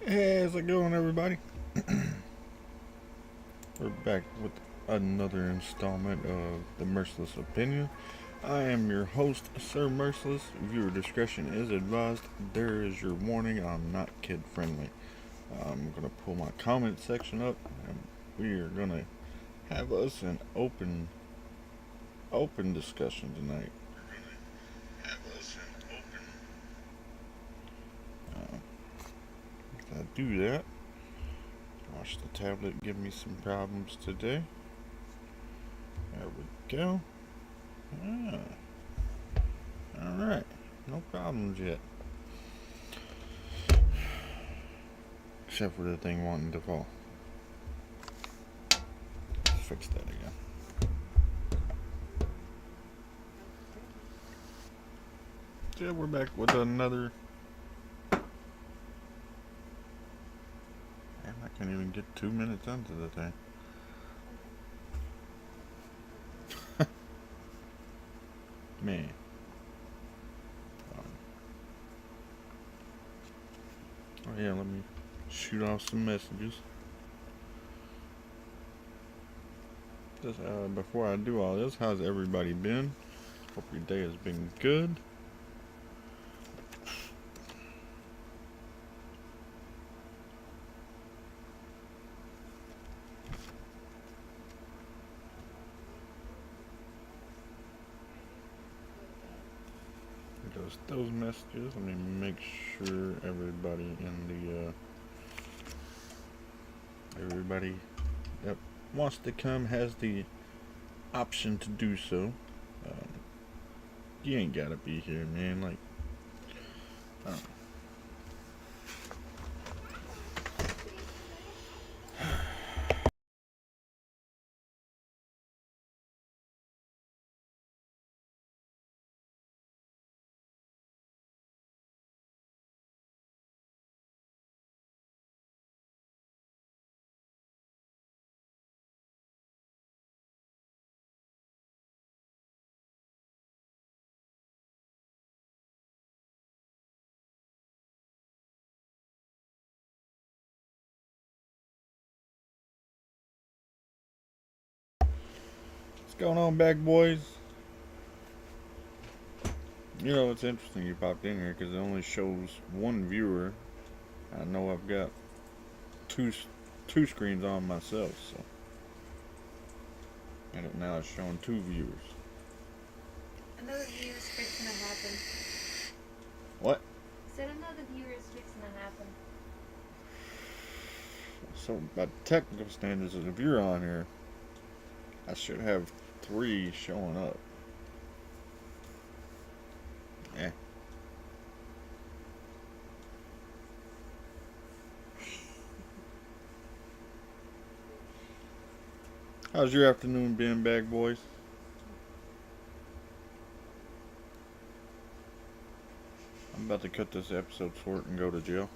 Hey, how's it going, everybody? We're back with another installment of the Merciless Opinion. I am your host, Sir Merciless. Viewer discretion is advised. There is your warning. I'm not kid friendly. I'm gonna pull my comment section up, and we are gonna have us an open discussion tonight. If I do that, watch the tablet give me some problems today. There we go. Ah, all right, no problems yet. Except for the thing wanting to fall. Let's fix that again. So yeah, we're back with another. Man, I can't even get 2 minutes into the thing. Man. Oh yeah, let me shoot off some messages. Just before I do all this, how's everybody been? Hope your day has been good. Just those messages. Let me make sure everybody in the everybody that wants to come has the option to do so. Um, you ain't gotta be here, man. Like, I don't know. What's going on, back boys? You know, it's interesting you popped in here because it only shows one viewer. I know I've got two two screens on myself, so and it now it's showing two viewers. Another view is fixing to happen. What? Said another viewer is fixing to happen. So by technical standards, if you're on here, I should have three showing up. Eh. How's your afternoon been, bag boys? I'm about to cut this episode short and go to jail.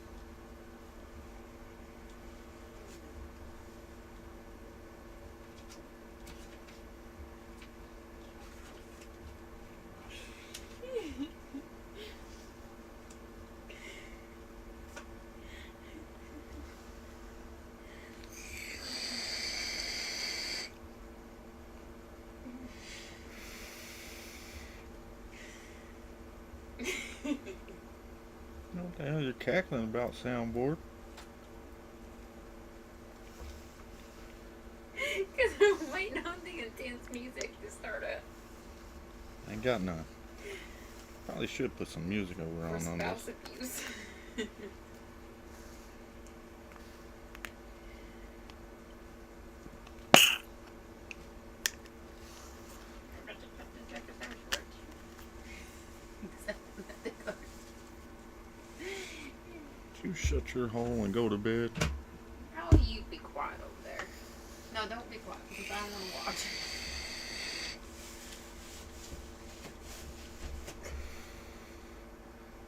You know what the hell you're cackling about, soundboard? Because I'm waiting on the intense music to start up. Ain't got none. Probably should put some music over For on spouse this. abuse. You shut your hole and go to bed. How will you be quiet over there? No, don't be quiet because I want to watch.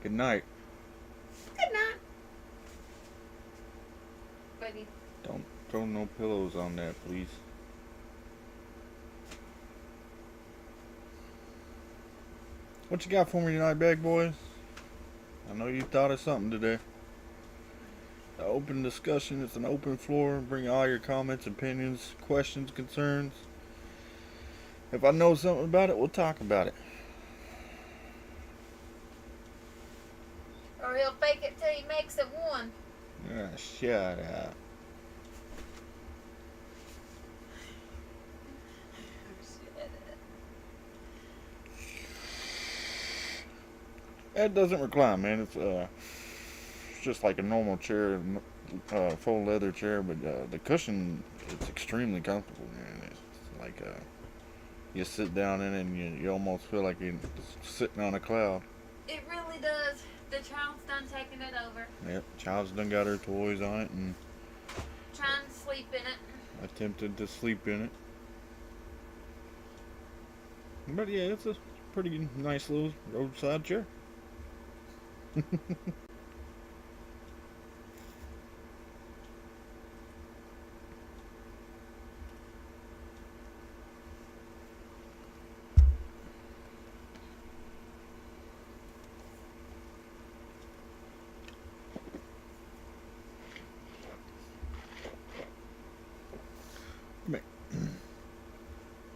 Good night. Good night, buddy. Don't throw no pillows on that, please. What you got for me tonight, bag boys? I know you thought of something today. an open discussion. It's an open floor. Bring all your comments, opinions, questions, concerns. If I know something about it, we'll talk about it. Or he'll fake it till he makes it one. Ah, shut up. It doesn't recline, man. It's just like a normal chair, full leather chair, but the cushion, it's extremely comfortable, man. It's like you sit down in it and you almost feel like you're sitting on a cloud. It really does. The child's done taking it over. Yep, child's done got her toys on it and Trying to sleep in it. attempted to sleep in it. But yeah, it's a pretty nice little roadside chair.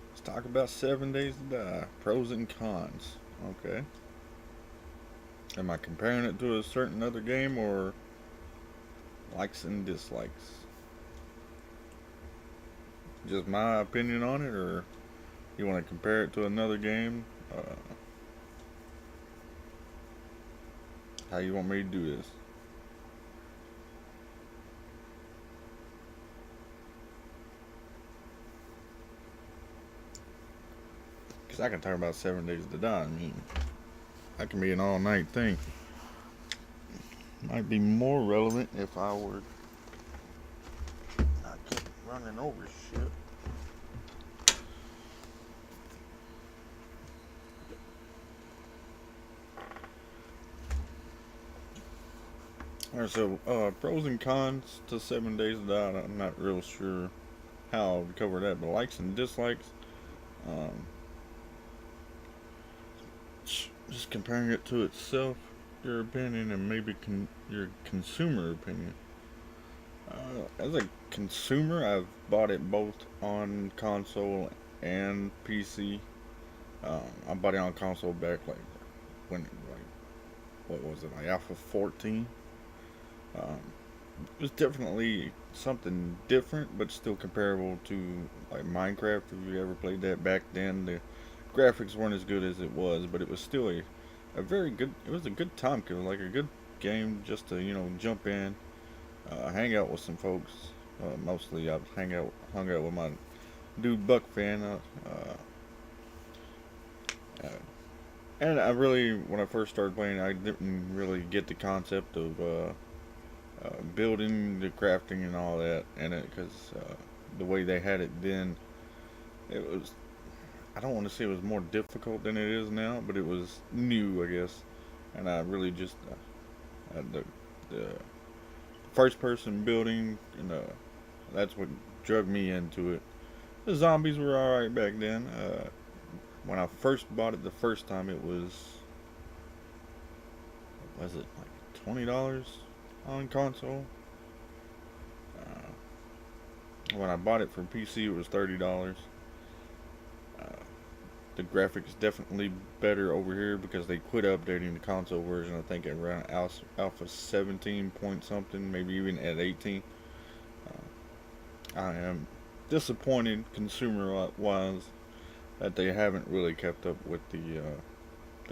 Let's talk about 7 Days to Die. Pros and cons. Okay. Am I comparing it to a certain other game or likes and dislikes? Just my opinion on it, or you want to compare it to another game? How you want me to do this? Because I can talk about 7 Days to Die. I mean, that can be an all-night thing. Might be more relevant if I were not keep running over shit. Alright, so pros and cons to 7 Days to Die. I'm not real sure how I would cover that, but likes and dislikes. Just comparing it to itself, your opinion, and maybe your consumer opinion. As a consumer, I've bought it both on console and PC. I bought it on console back what was it, like Alpha 14. It was definitely something different, but still comparable to like Minecraft. If you ever played that back then, the graphics weren't as good as it was, but it was still a very good. It was a good time killer, like a good game just to jump in, hang out with some folks. Mostly I hung out with my dude Buck fan. And I really, when I first started playing, I didn't really get the concept of building, the crafting, and all that in it, because the way they had it then, it was. I don't want to say it was more difficult than it is now, but it was new, I guess. And I really just the first person building, and that's what drug me into it. The zombies were alright back then. When I first bought it the first time, it was it like $20 on console. When I bought it for PC, it was $30. The graphics definitely better over here because they quit updating the console version. I think at around Alpha 17 point something, maybe even at 18. I am disappointed consumer wise that they haven't really kept up with the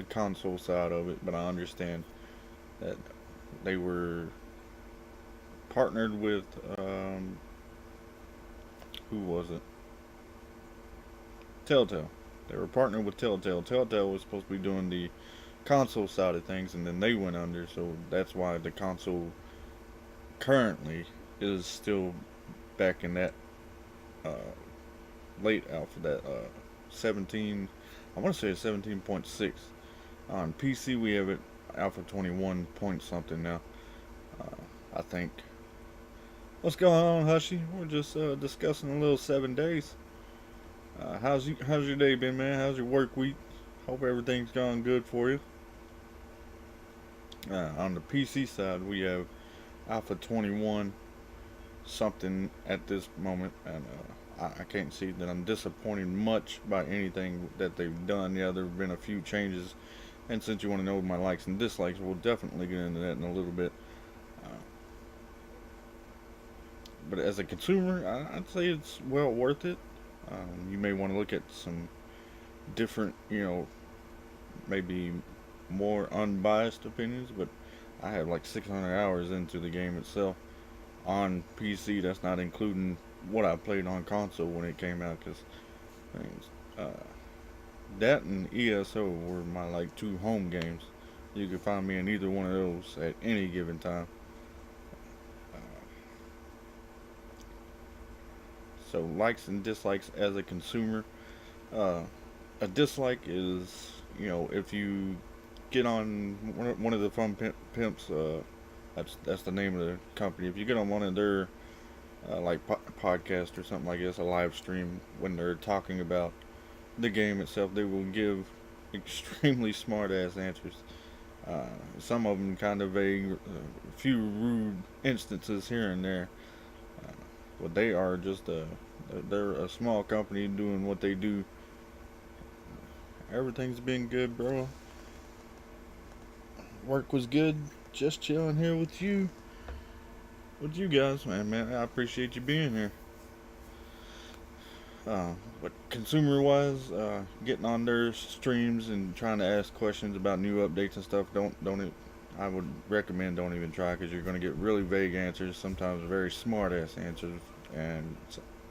console side of it, but I understand that they were partnered with who was it? Telltale. They were partnered with Telltale. Telltale was supposed to be doing the console side of things, and then they went under, so that's why the console currently is still back in that late alpha, that 17, I want to say it's 17.6. On PC we have it alpha 21 point something now, I think. What's going on, Hushy? We're just discussing a little 7 days. How's your day been, man? How's your work week? Hope everything's gone good for you. On the PC side, we have Alpha 21 something at this moment, and I can't see that I'm disappointed much by anything that they've done. Yeah, there have been a few changes, and since you want to know my likes and dislikes, we'll definitely get into that in a little bit. Uh, but as a consumer, I'd say it's well worth it. You may want to look at some different, maybe more unbiased opinions, but I have like 600 hours into the game itself on PC. That's not including what I played on console when it came out, because uh, that and ESO were my like two home games. You can find me in either one of those at any given time. Uh, so likes and dislikes as a consumer. Uh, a dislike is, if you get on one of the fun pimps. That's the name of the company. If you get on one of their like podcast or something like this, a live stream, when they're talking about the game itself, they will give extremely smart ass answers. Uh, some of them kind of vague, a few rude instances here and there. Uh, but they are just they're a small company doing what they do. Everything's been good, bro. Work was good. Just chilling here with you guys, man. I appreciate you being here. But consumer wise, getting on their streams and trying to ask questions about new updates and stuff, don't it, I would recommend don't even try, because you're going to get really vague answers, sometimes very smart ass answers, and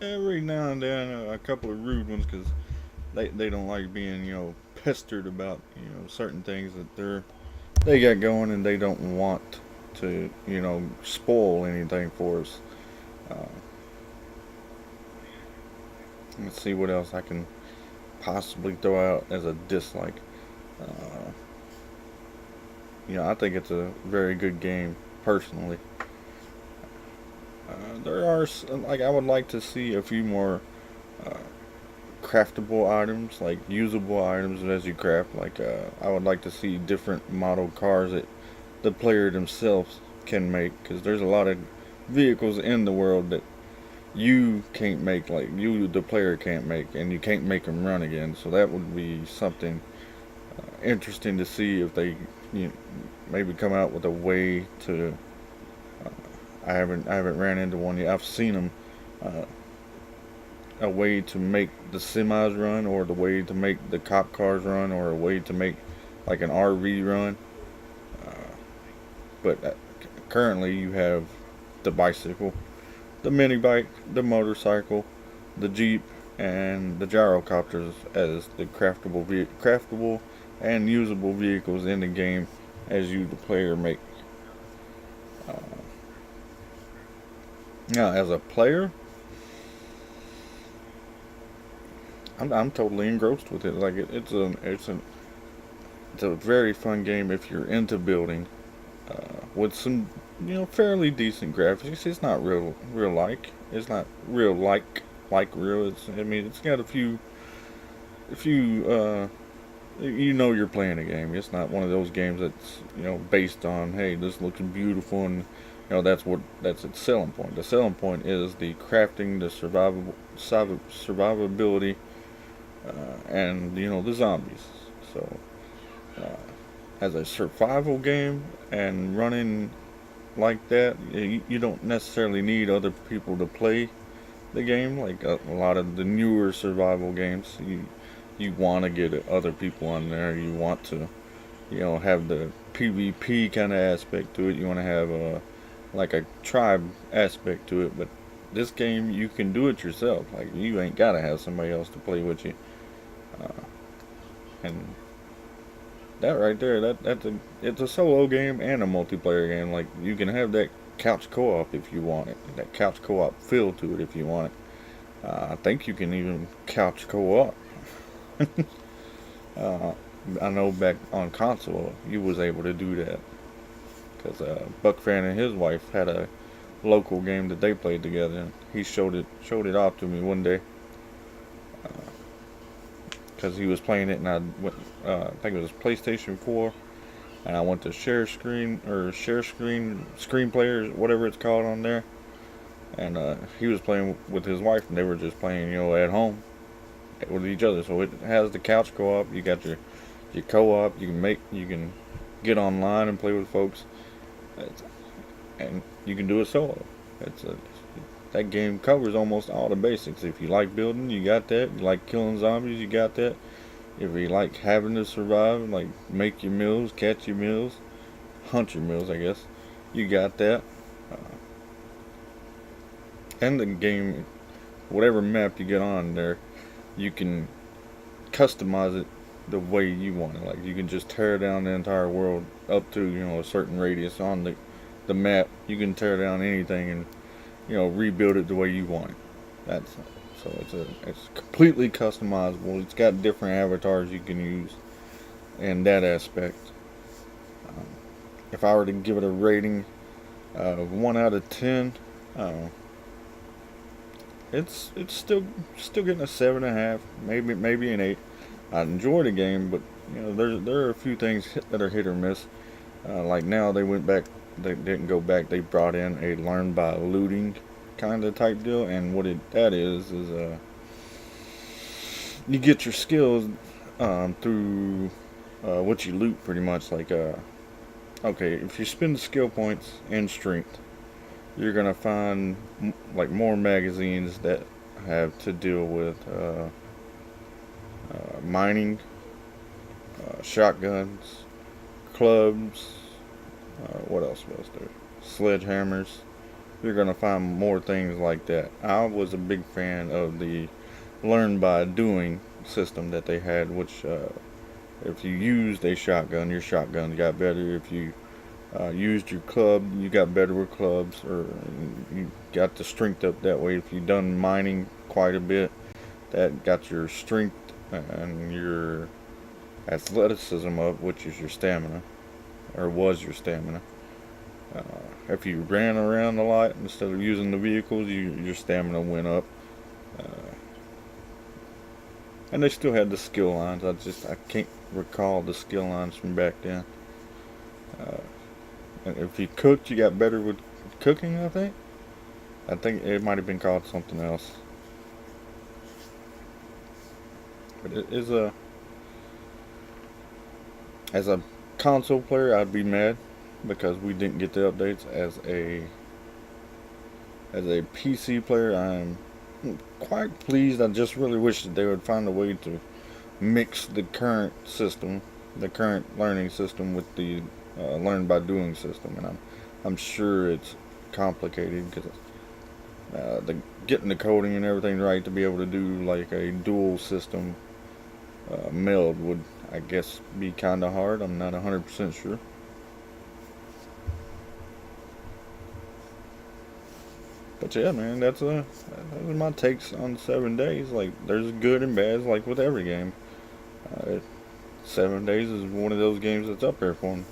every now and then a couple of rude ones, because they don't like being pestered about certain things that they got going, and they don't want to spoil anything for us. Uh, let's see what else I can possibly throw out as a dislike. Uh, I think it's a very good game personally. There are like I would like to see a few more uh, craftable items, like usable items as you craft. Like I would like to see different model cars that the player themselves can make, because there's a lot of vehicles in the world that you can't make, like you the player can't make, and you can't make them run again. So that would be something interesting to see if they you know, maybe come out with a way to. Uh, I haven't ran into one yet. I've seen them. Uh, a way to make the semis run, or the way to make the cop cars run, or a way to make like an RV run. Uh, but currently, you have the bicycle, the mini bike, the motorcycle, the Jeep, and the gyrocopters as the craftable and usable vehicles in the game as you, the player, make. Uh, Now, as a player, I'm totally engrossed with it. Like it's a very fun game if you're into building, with some fairly decent graphics. It's not real like. It's not real like real. It's got a few. You're playing a game. It's not one of those games that's based on, hey, this looks beautiful, and that's its selling point. The selling point is the crafting, the survivability, and the zombies. So uh, as a survival game and running like that, you don't necessarily need other people to play the game. Like a lot of the newer survival games, you want to get other people on there. You want to have the PvP kind of aspect to it. You want to have like a tribe aspect to it. But this game, you can do it yourself. Like, you ain't gotta have somebody else to play with you. Uh, and that right there, it's a solo game and a multiplayer game. Like, you can have that couch co-op if you want it. That couch co-op feel to it if you want it. I think you can even couch co-op. uh, I know back on console you was able to do that, because Buck Fan and his wife had a local game that they played together, and he showed it off to me one day, because he was playing it, and I think it was PlayStation 4, and I went to screen players, whatever it's called on there, and he was playing with his wife, and they were just playing, at home with each other. So it has the couch co-op. You got your co-op. You can get online and play with folks, and you can do it solo. That game covers almost all the basics. If you like building, you got that. You like killing zombies, you got that. If you like having to survive, like make your meals, catch your meals, hunt your meals, I guess, you got that. Uh, and the game, whatever map you get on there, you can customize it the way you want it. Like you can just tear down the entire world up to a certain radius on the map. You can tear down anything and rebuild it the way you want it. That's so it's completely customizable. It's got different avatars you can use in that aspect. Um, if I were to give it a rating of 1 out of 10, it's still getting a 7.5, maybe an 8. I enjoy the game, but there are a few things that are hit or miss. Like now they went back, they didn't go back. They brought in a learn by looting kind of type deal, and that is you get your skills through what you loot, pretty much. Like okay, if you spend the skill points in strength, you're gonna find like more magazines that have to deal with mining, shotguns, clubs. What else was there? Sledgehammers. You're gonna find more things like that. I was a big fan of the learn by doing system that they had, which if you used a shotgun, your shotgun got better. If you used your club, you got better with clubs, or you got the strength up that way. If you done mining quite a bit, that got your strength and your athleticism up, which is your stamina, or was your stamina. Uh, if you ran around a lot instead of using the vehicles, your stamina went up. Uh, and they still had the skill lines. I can't recall the skill lines from back then. And if you cooked, you got better with cooking. I think it might have been called something else. But it is as a console player, I'd be mad because we didn't get the updates. As a PC player, I'm quite pleased. I just really wish that they would find a way to mix the current system, the current learning system, with the learn by doing system. And I'm sure it's complicated because getting the coding and everything right to be able to do like a dual system meld would, I guess, be kind of hard. I'm not 100% sure. But yeah, man, that's my takes on 7 days. Like, there's good and bad, like with every game. 7 days is one of those games that's up there for me.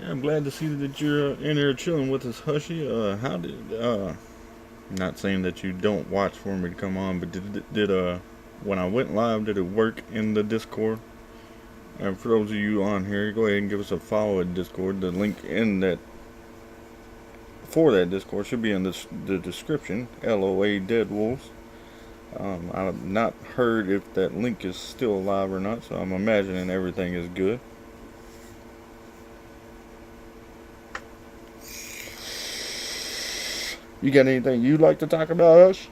Yeah, I'm glad to see that you're in here chilling with us, Hushy. Not saying that you don't watch for me to come on, but did when I went live, did it work in the Discord? And for those of you on here, go ahead and give us a follow at Discord. The link for that Discord should be in the description. LOA DeadWolvz. I've not heard if that link is still alive or not, so I'm imagining everything is good. You got anything you'd like to talk about, Hush?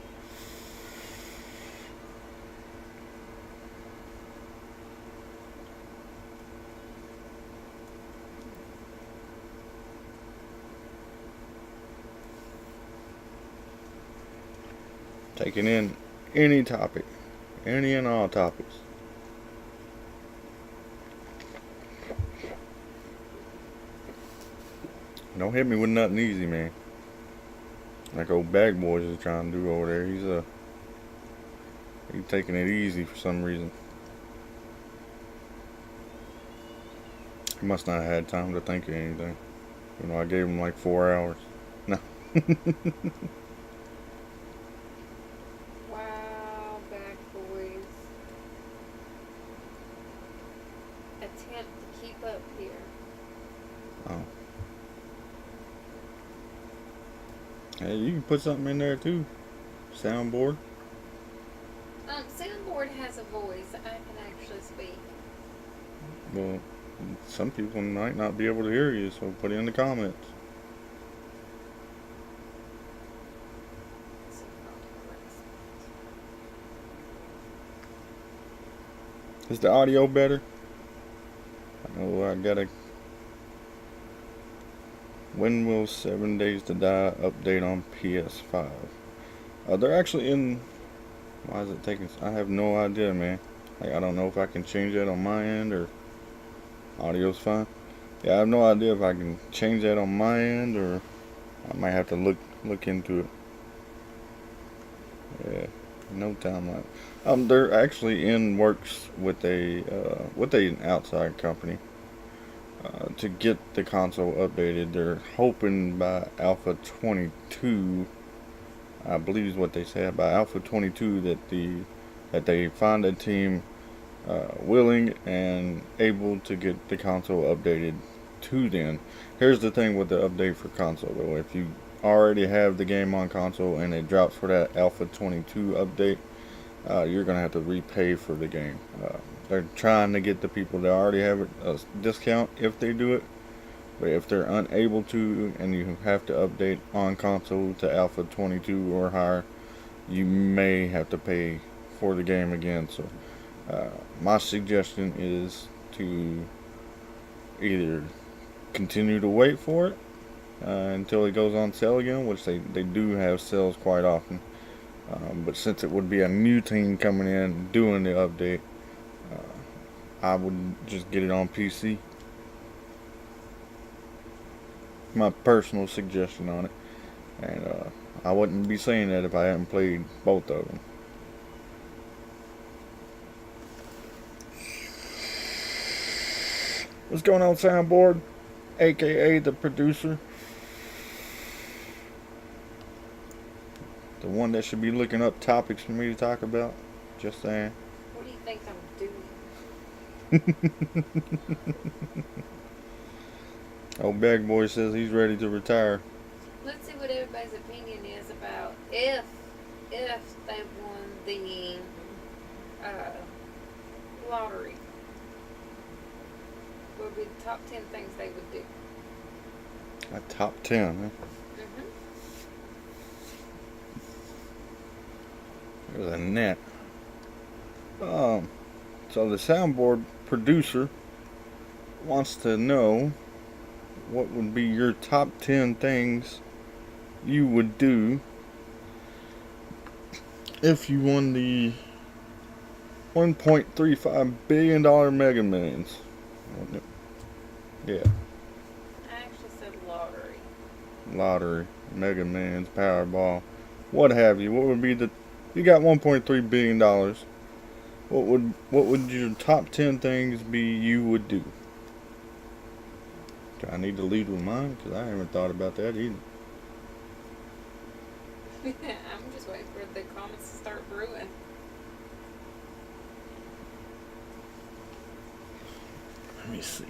Taking in any topic, any and all topics. Don't hit me with nothing easy, man. Like old Bag Boys is trying to do over there. He's taking it easy for some reason. Must not have had time to think of anything. You know, I gave him like 4 hours. No. Wow, bad boys. Attempt to keep up here. Oh. Hey, you can put something in there too. Soundboard. Soundboard has a voice. I can actually speak. Well, some people might not be able to hear you, so put it in the comments. Is the audio better? I know I got a When will 7 Days to Die update on PS5? They're actually in. Why is it taking? I have no idea, man. Like, I don't know if I can change that on my end or audio's fine. Yeah, I have no idea if I can change that on my end or I might have to look into it. Yeah, no timeline. They're actually in works with an outside company to get the console updated. They're hoping by Alpha 22, I believe is what they said, by Alpha 22 that they find a team willing and able to get the console updated to then. Here's the thing with the update for console though. If you already have the game on console and it drops for that Alpha 22 update, you're going to have to repay for the game. They're trying to get the people that already have a discount if they do it. But if they're unable to and you have to update on console to Alpha 22 or higher, you may have to pay for the game again. So my suggestion is to either continue to wait for it until it goes on sale again, which they do have sales quite often. But since it would be a new team coming in doing the update, I would just get it on PC. My personal suggestion on it. And I wouldn't be saying that if I hadn't played both of them. What's going on, Soundboard? AKA the producer. The one that should be looking up topics for me to talk about. Just saying. What do you think I'm doing? Old Bag Boy says he's ready to retire. Let's see what everybody's opinion is about if they won the lottery. What would be the top 10 things they would do? A top 10, huh? There's a net. So the soundboard producer wants to know what would be your top 10 things you would do if you won the $1.35 billion Mega Millions. Yeah. I actually said lottery. Lottery, Mega Millions, Powerball, what have you. What would be you got $1.3 billion. What would your top 10 things be you would do? Do I need to lead with mine? Because I haven't thought about that either. I'm just waiting for the comments to start brewing. Let me see.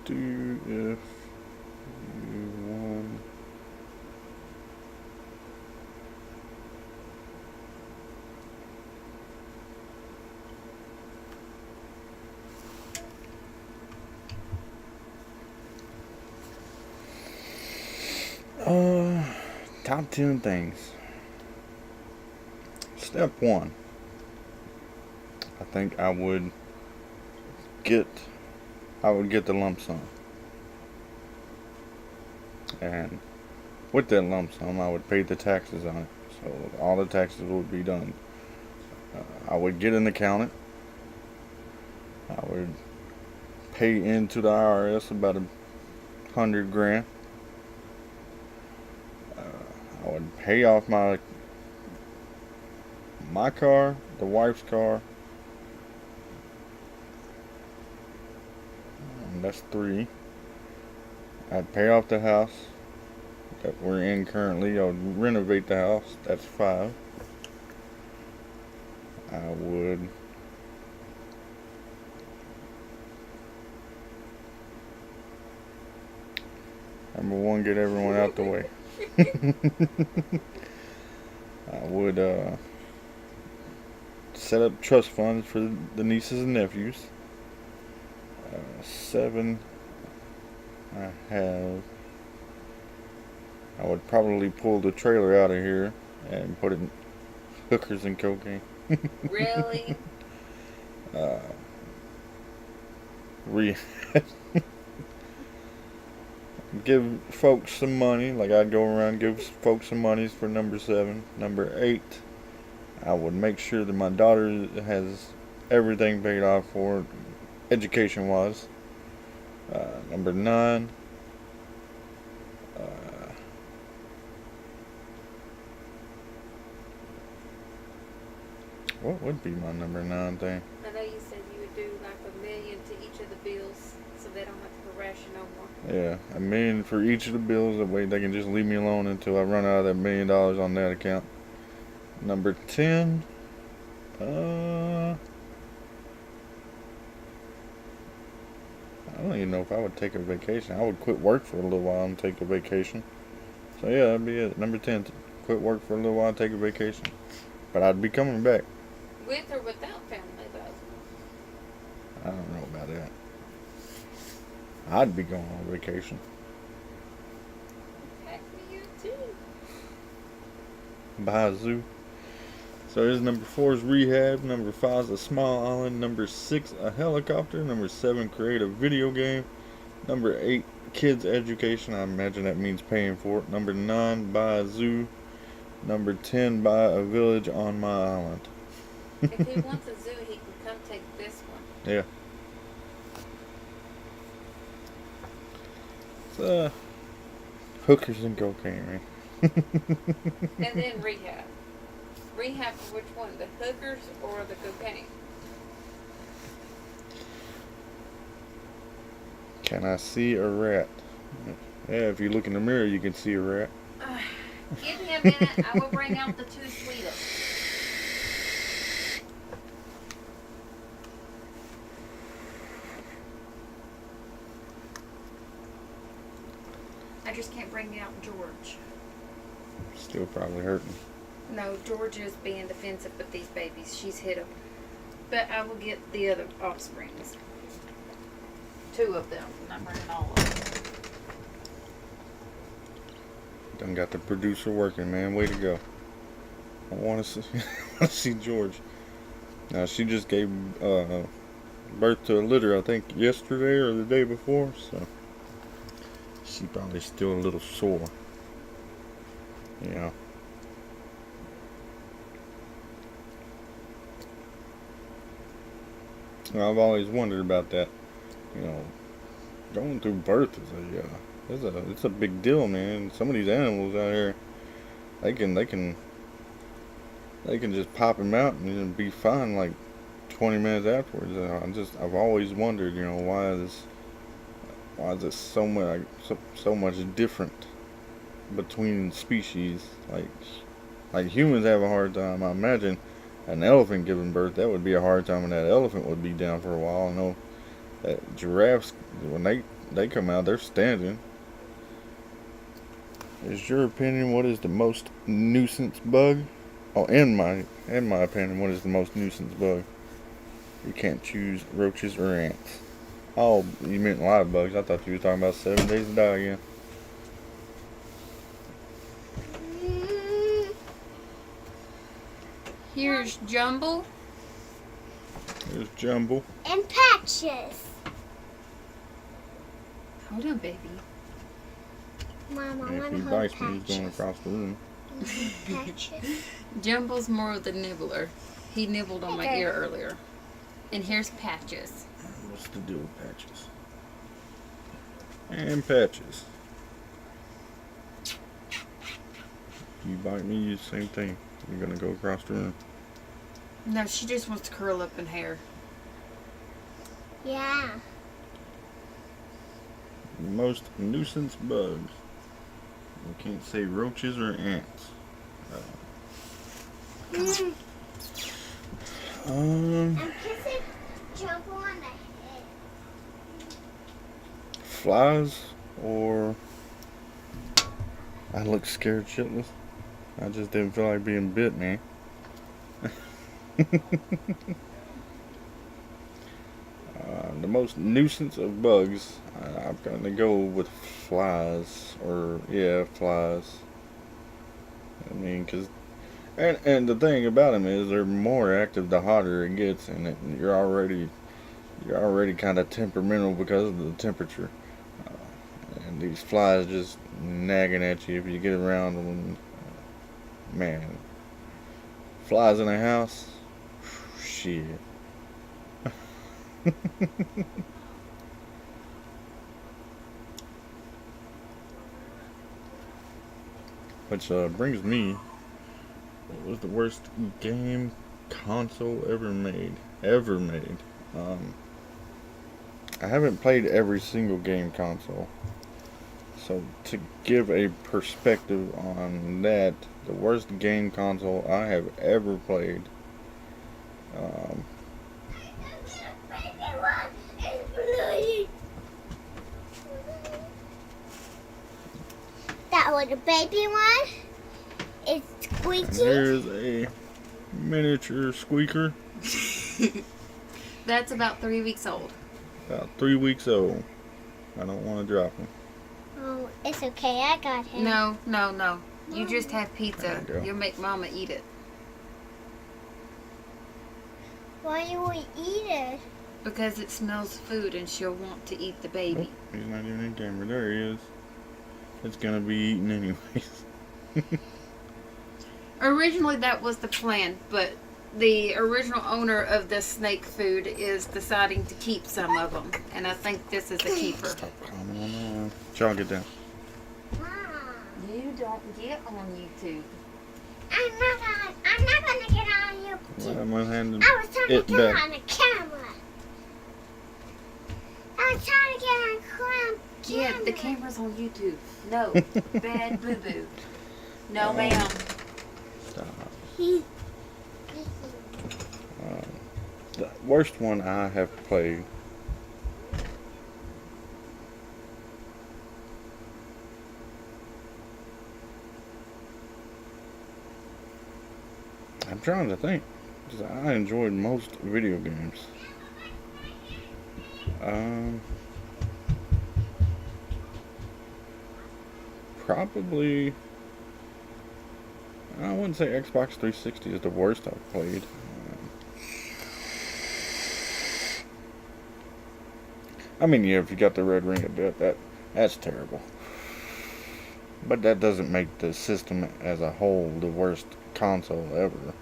Do if you won top 10 things. Step 1. I think I would get the lump sum. And with that lump sum, I would pay the taxes on it. So all the taxes would be done. I would get an accountant. I would pay into the IRS about $100,000. I would pay off my car, the wife's car. And that's 3. I'd pay off the house that we're in currently. I would renovate the house. That's 5. I would number 1, get everyone out the way. I would set up trust funds for the nieces and nephews. 7, I would probably pull the trailer out of here and put it in hookers and cocaine. Really? Give folks some money. Like, I'd go around and give folks some money for number 7. Number 8, I would make sure that my daughter has everything paid off for, education wise. Number 9, what would be my number 9 thing? I know you said you would do like $1 million to each of the bills so they don't have to harass you no more. Yeah, $1 million for each of the bills. That way they can just leave me alone until I run out of that $1 million on that account. Number 10, I don't even know if I would take a vacation. I would quit work for a little while and take a vacation. So yeah, that'd be it. Number 10, quit work for a little while and take a vacation. But I'd be coming back. With or without family, though? I don't know about that. I'd be going on vacation. Heck, me too. Buy a zoo. So here's number 4 is rehab. Number 5 is a small island. Number 6, a helicopter. Number 7, create a video game. Number 8, kids education. I imagine that means paying for it. Number 9, buy a zoo. Number 10, buy a village on my island. If he wants a zoo, he can come take this one. Yeah. It's hookers and cocaine, man. And then rehab. Rehab for which one? The hookers or the cocaine? Can I see a rat? Yeah, if you look in the mirror, you can see a rat. Give me a minute. I will bring out the 2 sweetest. I just can't bring out George. Still probably hurting. No, George is being defensive with these babies. She's hit them. But I will get the other offsprings. 2 of them. Not bringing all of them. Done got the producer working, man. Way to go. I want to see George. Now, she just gave birth to a litter, I think, yesterday or the day before, so she's probably still a little sore. Yeah. I've always wondered about that. You know, going through birth is it's a big deal, man. Some of these animals out here, they can just pop him out and be fine like 20 minutes afterwards. I've always wondered, you know, why is it so much different between species? Like humans have a hard time. I imagine an elephant giving birth, that would be a hard time, and that elephant would be down for a while. I know that giraffes, when they come out, they're standing. Is your opinion, what is the most nuisance bug? Oh, in my opinion, what is the most nuisance bug? You can't choose roaches or ants. Oh, you meant live bugs. I thought you were talking about 7 days to die again. Here's Jumble. There's Jumble. And Patches. Hold on, baby. Mom, I And if want he to hold bites me, he's going Patches. across the room. Patches. Jumble's more of the nibbler. He nibbled on my Okay. ear earlier. And here's Patches. What's the deal with Patches? And Patches. You bite me, you same thing. You're gonna go across the room. No, she just wants to curl up in hair. Yeah. The most nuisance bugs. You can't say roaches or ants. Mm. Um, I'm kissing Jumbo on the head. flies or I look scared shitless. I just didn't feel like being bit, man. The most nuisance of bugs, I'm gonna go with flies, or yeah, flies. I mean, and the thing about them is they're more active the hotter it gets, and you're already kind of temperamental because of the temperature. And these flies just nagging at you if you get around them. Man, flies in a house, shit. Which brings me, what was the worst game console ever made? I haven't played every single game console. So to give a perspective on that, the worst game console I have ever played, That was a baby one. It's squeaky. there's a miniature squeaker, That's about 3 weeks old. about 3 weeks old. I don't want to drop him. Oh, it's okay. I got him. No. You just have pizza. There you go. You'll make Mama eat it. Why do we eat it? Because it smells food and she'll want to eat the baby. Oh, he's not even in camera. There he is. It's gonna be eaten anyways. Originally that was the plan, but the original owner of the snake food is deciding to keep some of them. And I think this is a keeper. Stop climbing on the wall. Y'all get down. Mom, You don't get on YouTube. I'm not gonna get on you. Well, I'm gonna hand I was trying it to get back. on the camera. I was trying to get on camera. Yeah, the camera's on YouTube. No, bad boo boo. No, ma'am. Stop. He- The worst one I have played. I'm trying to think, 'cause I enjoyed most video games. Probably, I wouldn't say Xbox 360 is the worst I've played. I mean, yeah, if you got the Red Ring of Death, that's terrible. But that doesn't make the system as a whole the worst console ever.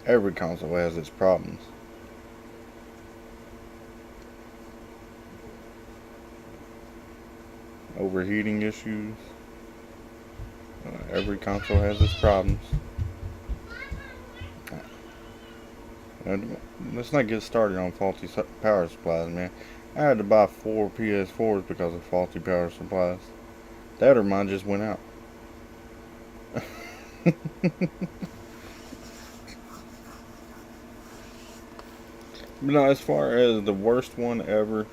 Every console has its problems. Overheating issues. Every console has its problems. And let's not get started on faulty power supplies, man. I had to buy 4 PS4s because of faulty power supplies. That or mine just went out. But no, as far as the worst one ever,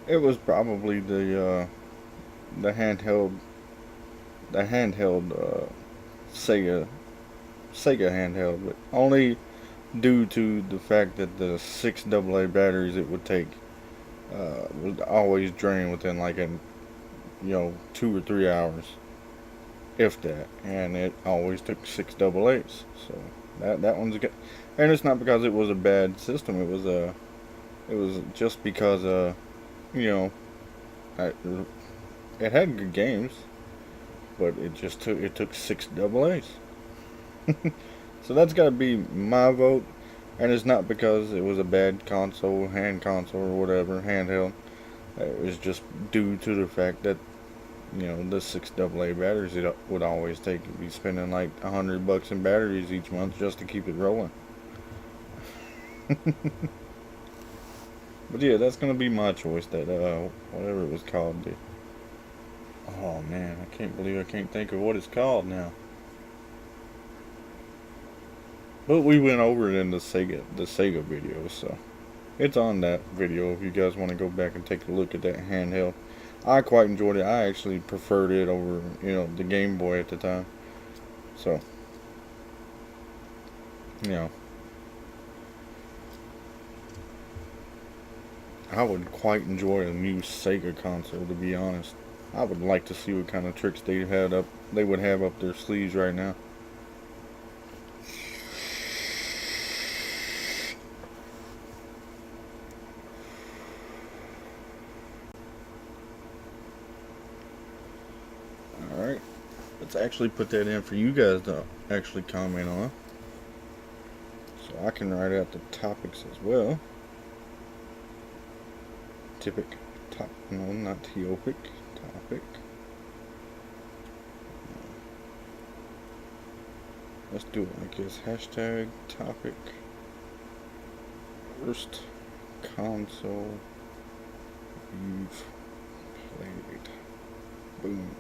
it was probably the handheld Sega handheld, but only due to the fact that the 6 AA batteries it would take would always drain within like 2 or 3 hours, if that, and it always took 6 AA's. So that one's good, and it's not because it was a bad system. It was just because it had good games, but it took 6 AA's. So that's got to be my vote. And it's not because it was a bad console, hand console or whatever, handheld. It was just due to the fact that, the 6AA batteries it would always take. You'd be spending like $100 in batteries each month just to keep it rolling. But yeah, that's gonna be my choice. That whatever it was called. Oh man, I can't believe I can't think of what it's called now. But we went over it in the Sega video, so it's on that video if you guys want to go back and take a look at that handheld. I quite enjoyed it. I actually preferred it over, the Game Boy at the time. So, I would quite enjoy a new Sega console, to be honest. I would like to see what kind of tricks they would have up their sleeves right now. Alright, let's actually put that in for you guys to actually comment on. So I can write out the topics as well. No, not Topic. Let's do it like this. Hashtag topic. Worst console you've played. Boom.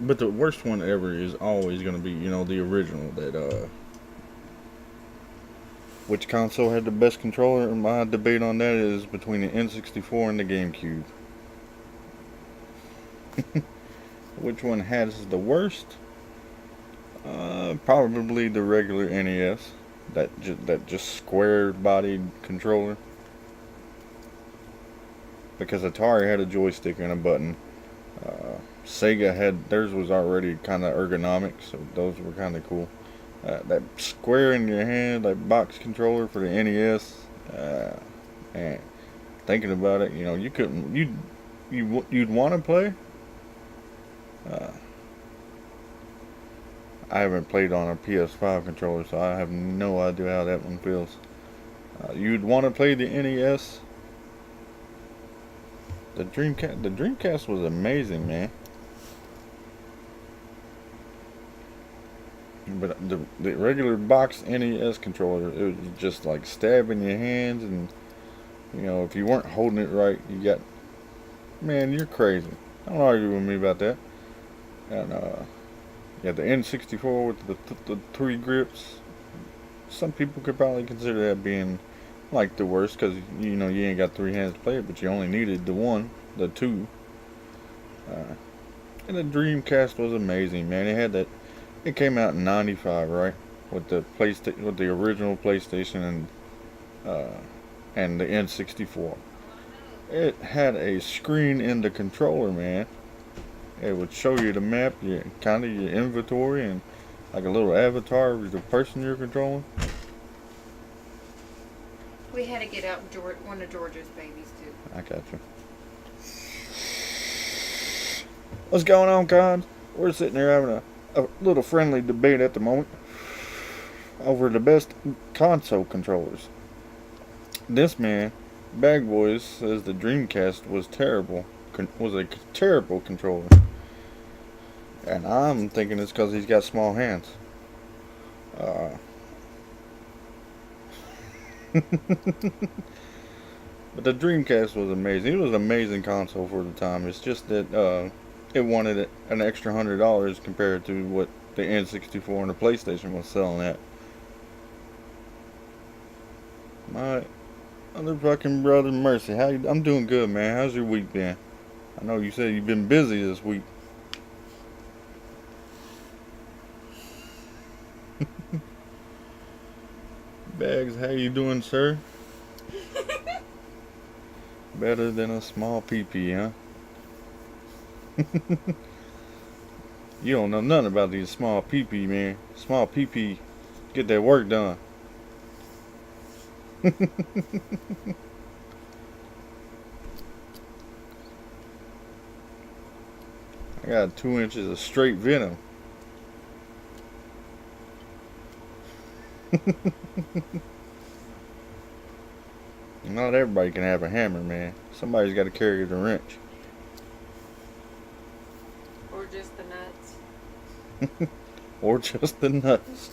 But the worst one ever is always going to be, the original. That, which console had the best controller? My debate on that is between the N64 and the GameCube. Which one has the worst? Probably the regular NES. That just square-bodied controller. Because Atari had a joystick and a button. Sega had theirs was already kind of ergonomic, so those were kind of cool. That square in your hand, like box controller for the NES. And thinking about it, you couldn't, you'd want to play. I haven't played on a PS5 controller, so I have no idea how that one feels. You'd want to play the NES. The Dreamcast was amazing, man. But the regular box NES controller, it was just like stabbing your hands, and if you weren't holding it right, man, you're crazy. Don't argue with me about that. And the N64 with the three grips. Some people could probably consider that being like the worst, because you ain't got three hands to play it, but you only needed the two. And the Dreamcast was amazing, man. It had that. It came out in '95, right? With the original PlayStation and the N64. It had a screen in the controller, man. It would show you the map, your inventory, and like a little avatar of the person you're controlling. We had to get out one of Georgia's babies too. I got you. What's going on, Cons? We're sitting there having a little friendly debate at the moment over the best console controllers. This man, Bag Boys, says the Dreamcast was terrible. Was a terrible controller. And I'm thinking it's because he's got small hands. But the Dreamcast was amazing. It was an amazing console for the time. It's just that it wanted an extra $100 compared to what the N64 and the PlayStation was selling at. My motherfucking brother Mercy, I'm doing good, man. How's your week been? I know you said you've been busy this week. Bags, how you doing, sir? Better than a small pee-pee, huh? You don't know nothing about these small pee-pee, man. Small pee-pee, get that work done. I got 2 inches of straight venom. Not everybody can have a hammer, man. Somebody's got to carry the wrench. Or just the nuts. Or just the nuts.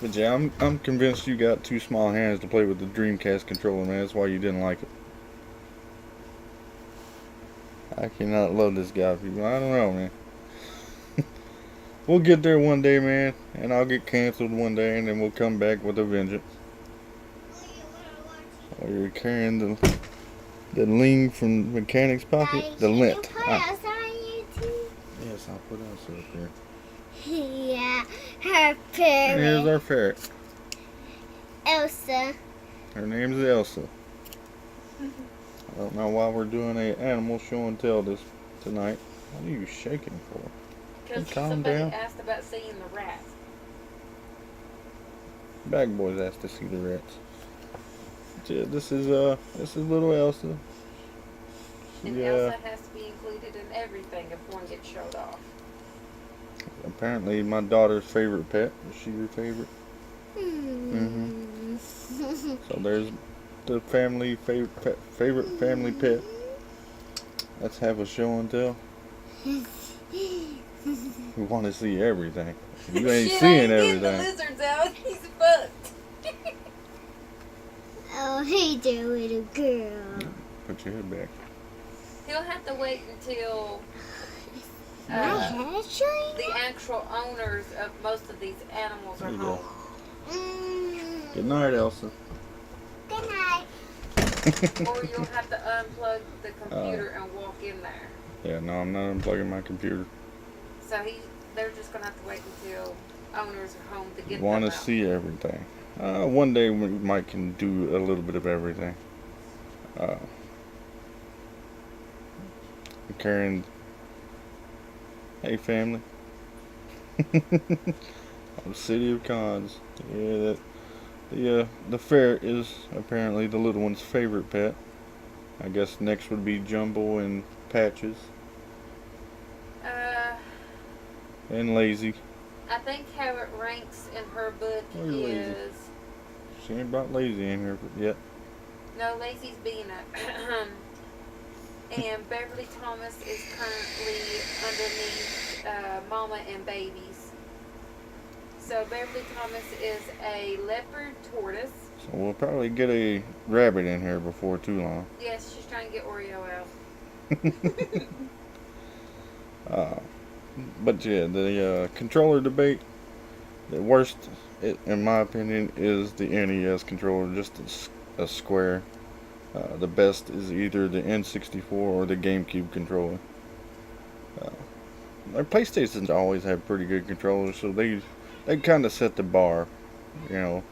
But yeah, I'm convinced you got too small hands to play with the Dreamcast controller, man. That's why you didn't like it. I cannot love this guy, people. I don't know, man. We'll get there one day, man, and I'll get canceled one day, and then we'll come back with a vengeance. Oh, you're carrying the ling from the mechanic's pocket? Daddy, The can lint. you put Elsa on YouTube? Yes, I'll put Elsa up there. Yeah, her And here's parent, our ferret. Elsa. Her name's Elsa. I don't know why we're doing a animal show and tell this tonight. What are you shaking for? Because Calm somebody down. asked about seeing the rats. Bag boys asked to see the rats. Yeah, this is little Elsa. And Yeah. Elsa has to be included in everything if one gets showed off. Apparently my daughter's favorite pet. Is she your favorite? So there's the family favorite family pet. Let's have a show and tell. We want to see everything. You ain't Shit, seeing I ain't everything. getting the lizards out. He's fucked. Oh, hey there, little girl. Put your head back. He'll have to wait until My hair shiny. the actual owners of most of these animals are There you go. home. Good night, Elsa. Good night. Or you'll have to unplug the computer and walk in there. Yeah, no, I'm not unplugging my computer. So they're just going to have to wait until owners are home to get Want them to out. see everything. One day we might can do a little bit of everything. I'm carrying. Hey, family. City of Cons. Yeah, the ferret is apparently the little one's favorite pet. I guess next would be Jumbo and Patches and Lazy. I think how it ranks in her book Where's Lazy? is... She ain't brought Lazy in here yet. No, Lazy's being a... and Beverly Thomas is currently underneath Mama and Babies. So Beverly Thomas is a leopard tortoise. So we'll probably get a rabbit in here before too long. Yes, she's trying to get Oreo out. But yeah, the controller debate, the worst, in my opinion, is the NES controller, just a square. The best is either the N64 or the GameCube controller. PlayStation's always had pretty good controllers, so they kind of set the bar, you know.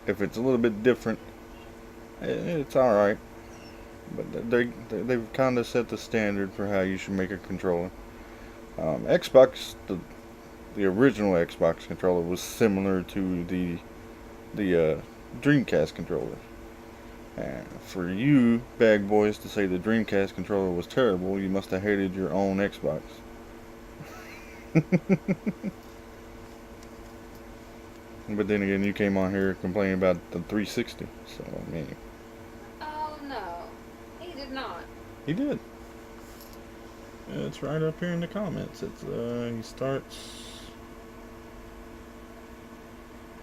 If it's a little bit different, it's alright. But they've kind of set the standard for how you should make a controller. Xbox, the original Xbox controller was similar to the Dreamcast controller. For you bag boys to say the Dreamcast controller was terrible, you must have hated your own Xbox. But then again, you came on here complaining about the 360, so I mean. Oh no, he did not. He did. It's right up here in the comments. It's he starts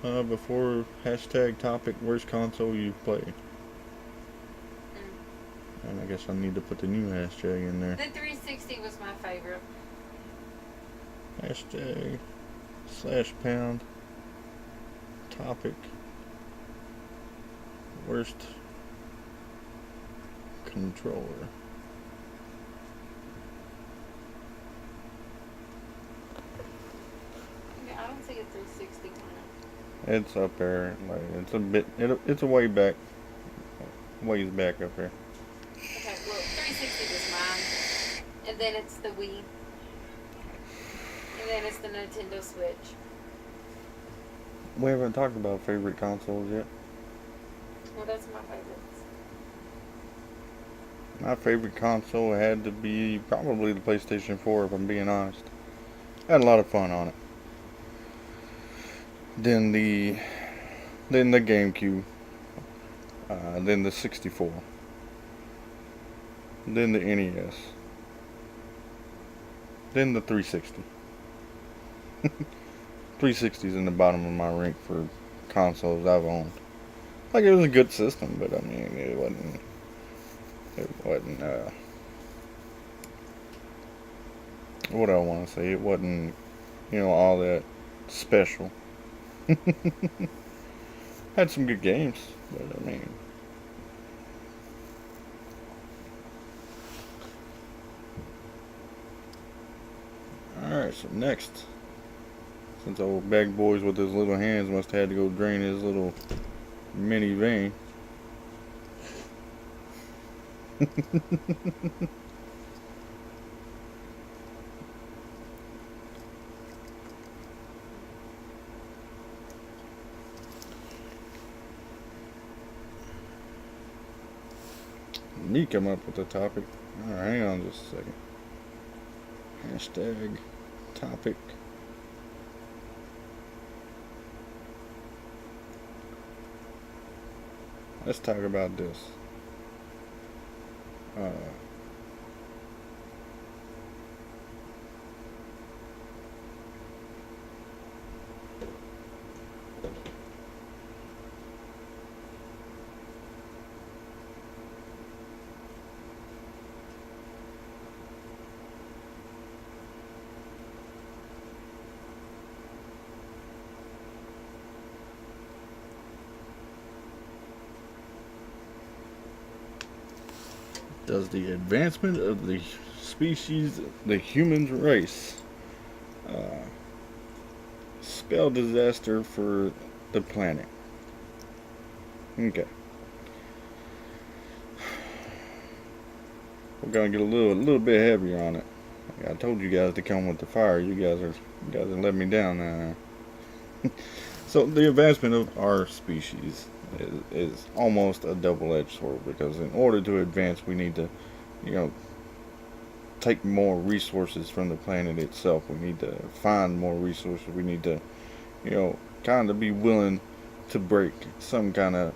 before hashtag topic worst console you've played. And I guess I need to put the new hashtag in there. The 360 was my favorite. Hashtag /pound topic worst controller. Yeah, I don't see a 360 one. It's up there. Like it's a bit. It's a way back. Ways back up there. Okay, well, 360 was mine. And then it's the Wii. And then it's the Nintendo Switch. We haven't talked about favorite consoles yet. Well, that's my favorites. My favorite console had to be probably the PlayStation 4, if I'm being honest. I had a lot of fun on it. Then the GameCube, then the 64, then the NES, then the 360. 360's in the bottom of my rank for consoles I've owned. Like, it was a good system, but I mean, it wasn't, what do I want to say? It wasn't, all that special. Had some good games, but I mean, alright, so next, since old bag boys with his little hands must have had to go drain his little mini vein. Me come up with the topic. Alright, hang on just a second. Hashtag topic. Let's talk about this. Does the advancement of the species, the human race, spell disaster for the planet? Okay. We're gonna get a little bit heavier on it. I told you guys to come with the fire. You guys are letting me down now. So the advancement of our species is almost a double-edged sword, because in order to advance, we need to, take more resources from the planet itself. We need to find more resources. We need to, kind of be willing to break some kind of,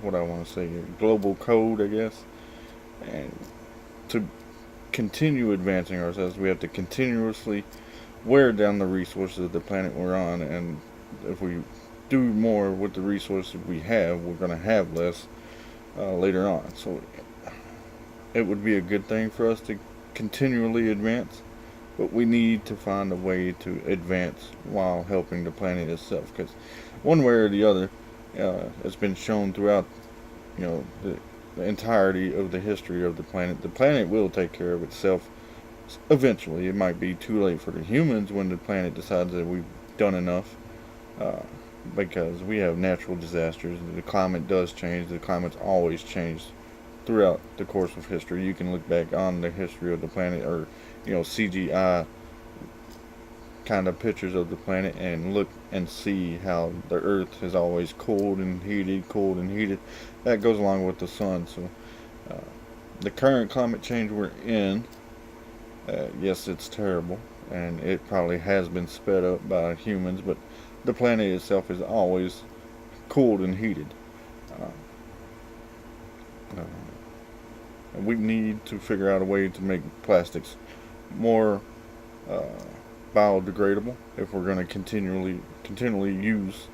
what I want to say, global code, I guess. And to continue advancing ourselves, we have to continuously wear down the resources of the planet we're on, and if we do more with the resources we have, we're going to have less later on. So it would be a good thing for us to continually advance, but we need to find a way to advance while helping the planet itself, because one way or the other, it's been shown throughout the entirety of the history of the planet will take care of itself. Eventually, it might be too late for the humans when the planet decides that we've done enough, because we have natural disasters. The climate does change. The climate's always changed throughout the course of history. You can look back on the history of the planet, or CGI kind of pictures of the planet, and look and see how the Earth is always cooled and heated. That goes along with the sun. So the current climate change we're in, yes, it's terrible, and it probably has been sped up by humans, but the planet itself is always cooled and heated. We need to figure out a way to make plastics more biodegradable. If we're going to continually use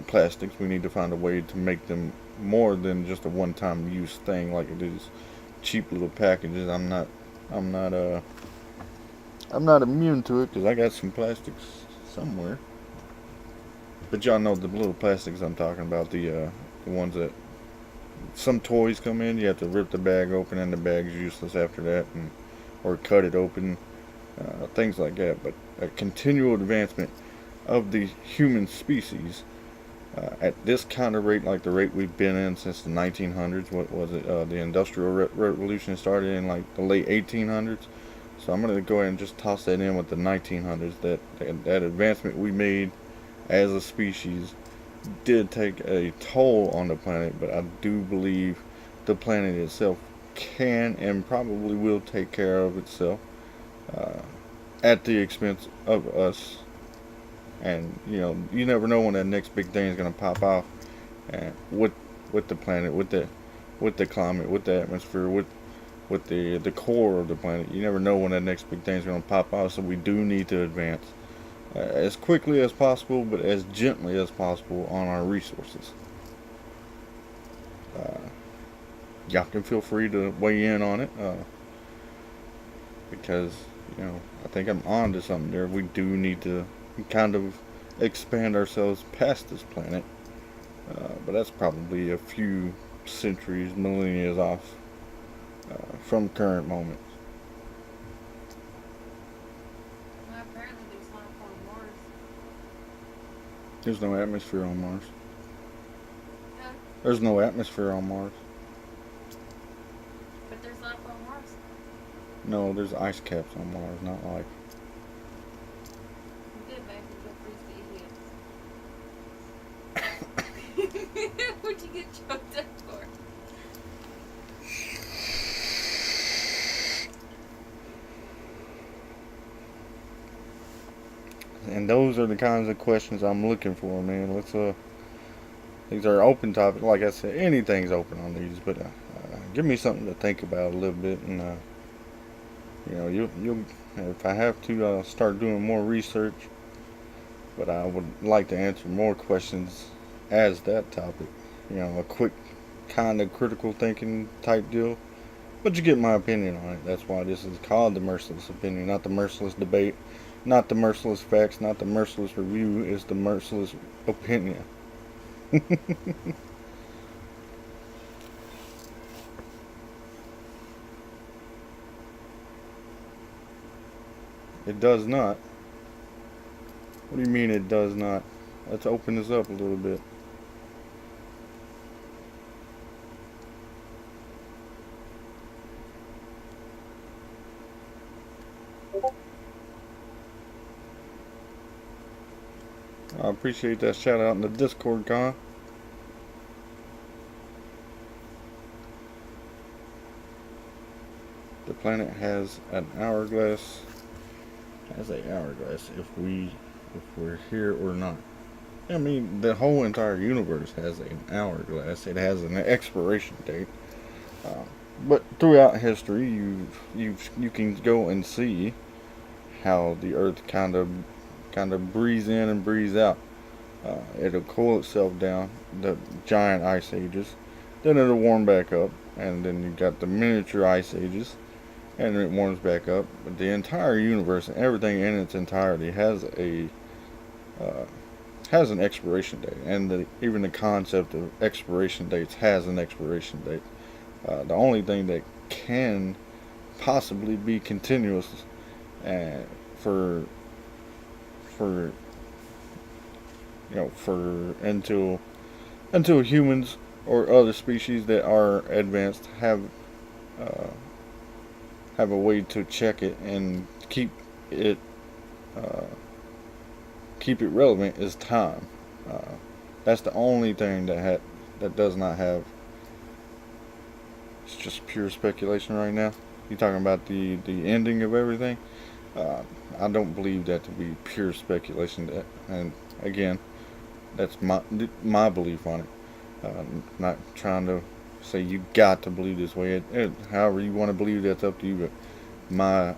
plastics, we need to find a way to make them more than just a one-time use thing, like it is cheap little packages. I'm not immune to it, because I got some plastics somewhere. But y'all know the little plastics I'm talking about, the ones that some toys come in. You have to rip the bag open, and the bag's useless after that, or cut it open, things like that. But a continual advancement of the human species at this kind of rate, like the rate we've been in since the 1900s. What was it? The Industrial Revolution started in like the late 1800s. So I'm going to go ahead and just toss that in with the 1900s. That advancement we made as a species did take a toll on the planet, but I do believe the planet itself can and probably will take care of itself at the expense of us. And you never know when that next big thing is going to pop off, and with the planet, with the climate, with the atmosphere, with the core of the planet. You never know when that next big thing is going to pop off. So we do need to advance as quickly as possible, but as gently as possible on our resources. Y'all can feel free to weigh in on it, because I think I'm on to something there. We do need to kind of expand ourselves past this planet, but that's probably a few centuries, millennia off from current moments. Well, apparently there's life on Mars. There's no atmosphere on Mars. Huh? There's no atmosphere on Mars. But there's life on Mars. No, there's ice caps on Mars, not life. Good, baby. Go freeze the idiots. What'd you get choked up for? And those are the kinds of questions I'm looking for, man. These are open topics. Like I said, anything's open on these, but give me something to think about a little bit, and you'll if I have to, I'll start doing more research. But I would like to answer more questions as that topic. A quick kind of critical thinking type deal. But you get my opinion on it. That's why this is called the Merciless Opinion, not the Merciless Debate, not the Merciless Facts, not the Merciless Review. It's the Merciless Opinion. It does not. What do you mean it does not? Let's open this up a little bit. I appreciate that shout out in the Discord, Con. The planet has an hourglass. Has a hourglass if we're here or not. I mean, the whole entire universe has an hourglass. It has an expiration date. But throughout history, you can go and see how the Earth kind of breathes in and breathes out. It'll cool itself down, the giant ice ages, then it'll warm back up, and then you got the miniature ice ages, and it warms back up. But the entire universe and everything in its entirety has an expiration date, and even the concept of expiration dates has an expiration date. The only thing that can possibly be continuous for until humans or other species that are advanced have a way to check it and keep it relevant is time. That's the only thing that does not have. It's just pure speculation right now. You talking about the ending of everything? I don't believe that to be pure speculation. And again, that's my belief on it. Not trying to say you got to believe this way. However you want to believe, that's up to you. But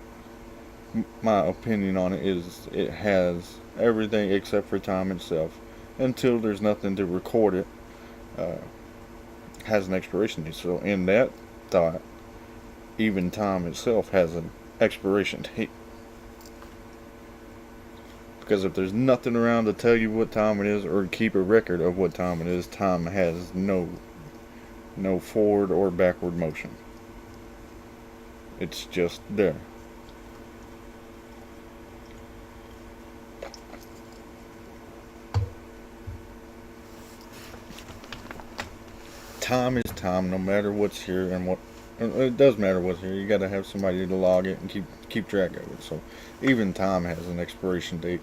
my opinion on it is it has everything except for time itself. Until there's nothing to record it, has an expiration date. So in that thought, even time itself has an expiration date. Because if there's nothing around to tell you what time it is or keep a record of what time it is, time has no forward or backward motion. It's just there. Time is time, no matter what's here and what. It does matter what's here. You got to have somebody to log it and keep track of it. So even time has an expiration date.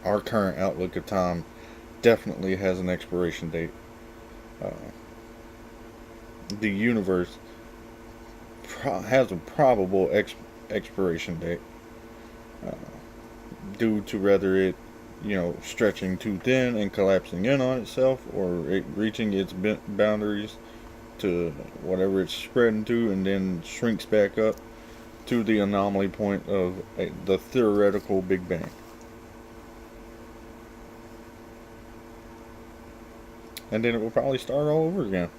our current outlook of time definitely has an expiration date. Uh, the universe has a probable expiration date, uh, due to whether it, stretching too thin and collapsing in on itself, or it reaching its boundaries to whatever it's spreading to, and then shrinks back up to the anomaly point of the theoretical Big Bang. And then it will probably start all over again.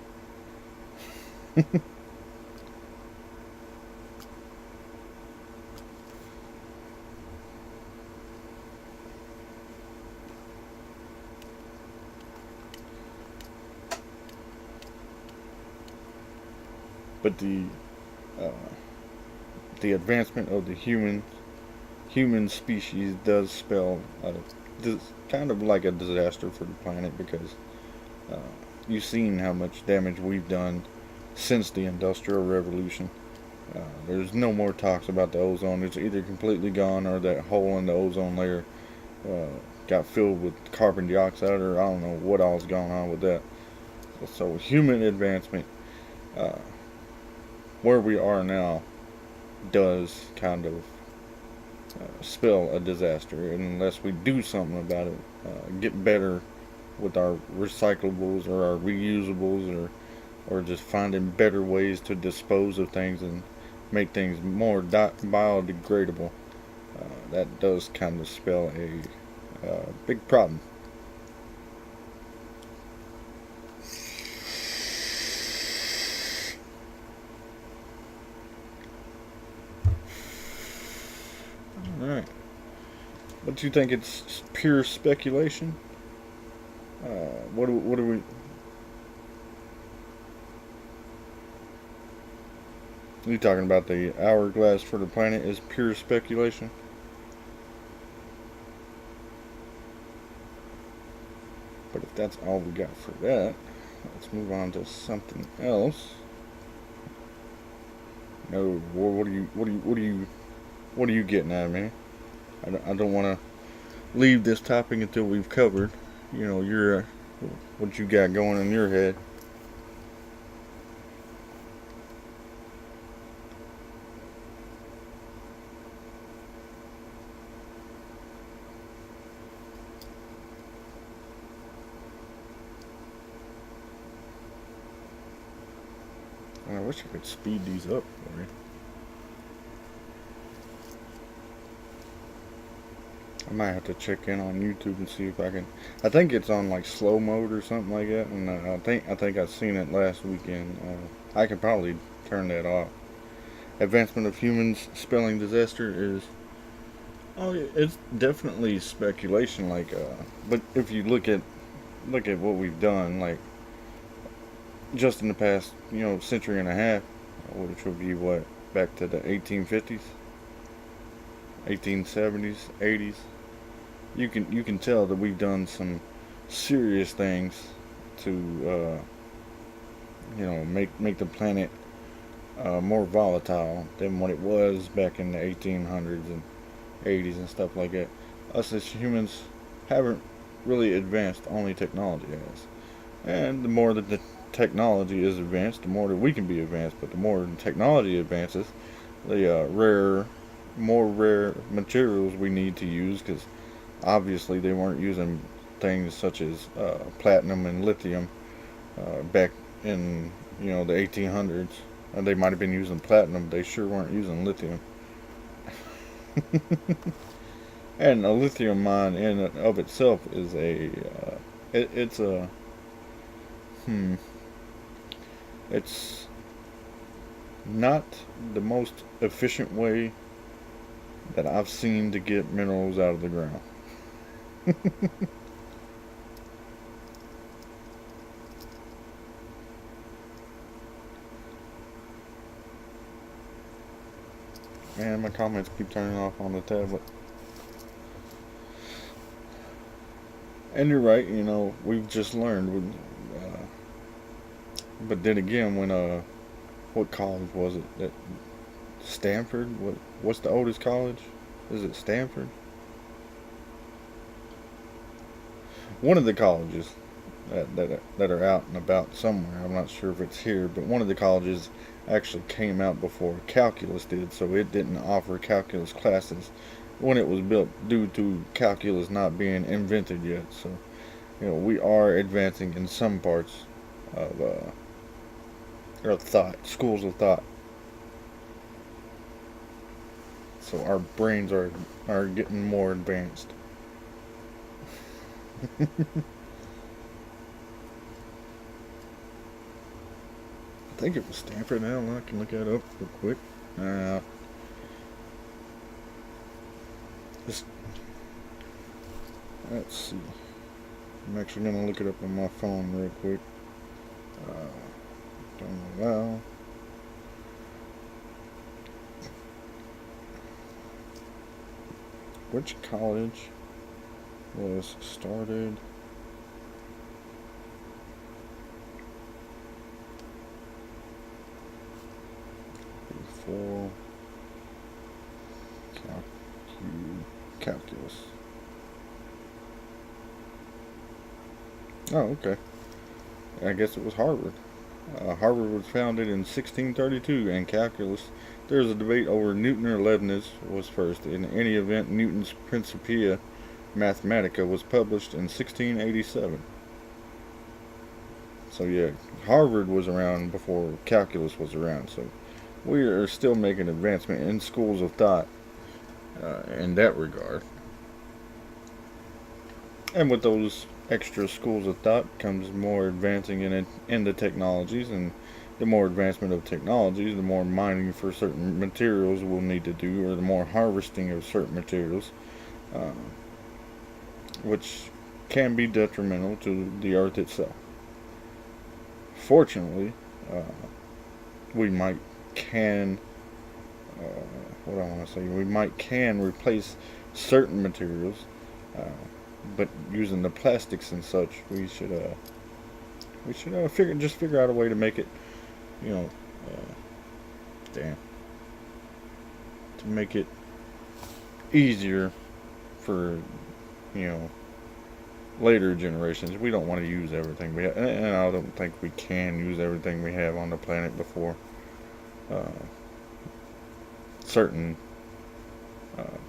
But uh, the advancement of the human species does spell kind of like a disaster for the planet, because uh, you've seen how much damage we've done since the Industrial Revolution. There's no more talks about the ozone. It's either completely gone, or that hole in the ozone layer uh, got filled with carbon dioxide, or I don't know what all's going on with that. So human advancement, uh, where we are now, does kind of spell a disaster, unless we do something about it. Get better with our recyclables or our reusables, or just finding better ways to dispose of things and make things more biodegradable. That does kind of spell a big problem. Alright. But you think it's pure speculation? What do we... You talking about the hourglass for the planet is pure speculation? But if that's all we got for that, let's move on to something else. No, what are you getting at, man? I don't want to leave this topic until we've covered, your what you got going in your head. I wish I could speed these up for you. I might have to check in on YouTube and see if I can. I think it's on like slow mode or something like that, and I think I've seen it last weekend. I can probably turn that off. Advancement of humans spelling disaster is. Oh, it's definitely speculation. But if you look at what we've done, like just in the past, century and a half, which would be what, back to the 1850s, 1870s, 80s. You can tell that we've done some serious things to make the planet more volatile than what it was back in the 1800s and 80s and stuff like that. Us as humans haven't really advanced, only technology has. And the more that the technology is advanced, the more that we can be advanced. But the more the technology advances, the more rare materials we need to use, because obviously they weren't using things such as platinum and lithium back in the 1800s. And they might have been using platinum, they sure weren't using lithium. And a lithium mine in and of itself is it's not the most efficient way that I've seen to get minerals out of the ground. And my comments keep turning off on the tablet. And you're right, we've just learned. But then again, what college was it? That Stanford? What's the oldest college? Is it Stanford? one of the colleges that are out and about somewhere. I'm not sure if it's here, but one of the colleges actually came out before calculus did, so it didn't offer calculus classes when it was built due to calculus not being invented yet. So, we are advancing in some parts of thought, schools of thought. So our brains are getting more advanced. I think it was Stanford. Now I can look that up real quick. Just, let's see. I'm actually gonna look it up on my phone real quick. Don't allow. Which college was started before calculus? Oh, okay. I guess it was Harvard. Harvard was founded in 1632, and calculus. There's a debate over Newton or Leibniz was first. In any event, Newton's Principia Mathematica was published in 1687. So yeah, Harvard was around before calculus was around. So we are still making advancement in schools of thought in that regard. And with those extra schools of thought comes more advancing in the technologies, and the more advancement of technologies, the more mining for certain materials we'll need to do, or the more harvesting of certain materials, which can be detrimental to the earth itself. Fortunately, we can replace certain materials, but using the plastics and such, we should figure out a way to make it, to make it easier for, later generations. We don't want to use everything we have, and I don't think we can use everything we have on the planet before certain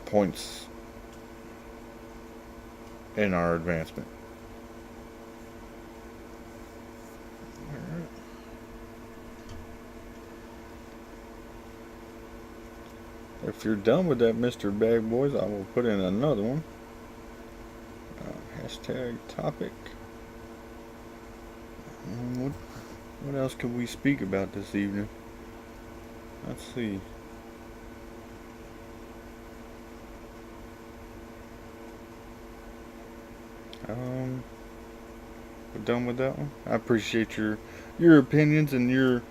points in our advancement. Alright. If you're done with that, Mr. Bag Boys, I will put in another one. Hashtag topic. What else could we speak about this evening? Let's see. We're done with that one. I appreciate your opinions and your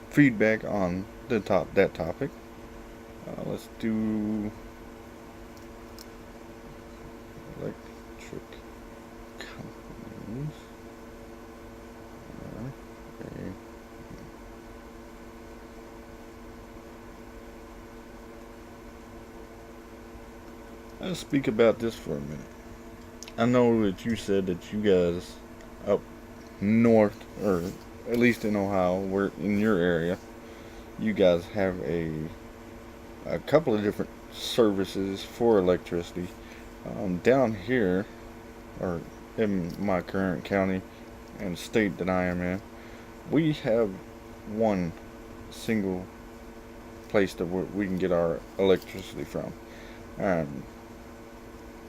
feedback on that topic. Let's do electric companies. Okay. Let's speak about this for a minute. I know that you said that you guys up north, or at least in Ohio, where in your area, you guys have a couple of different services for electricity. Down here, or in my current county and state that I am in, we have one single place that we can get our electricity from. And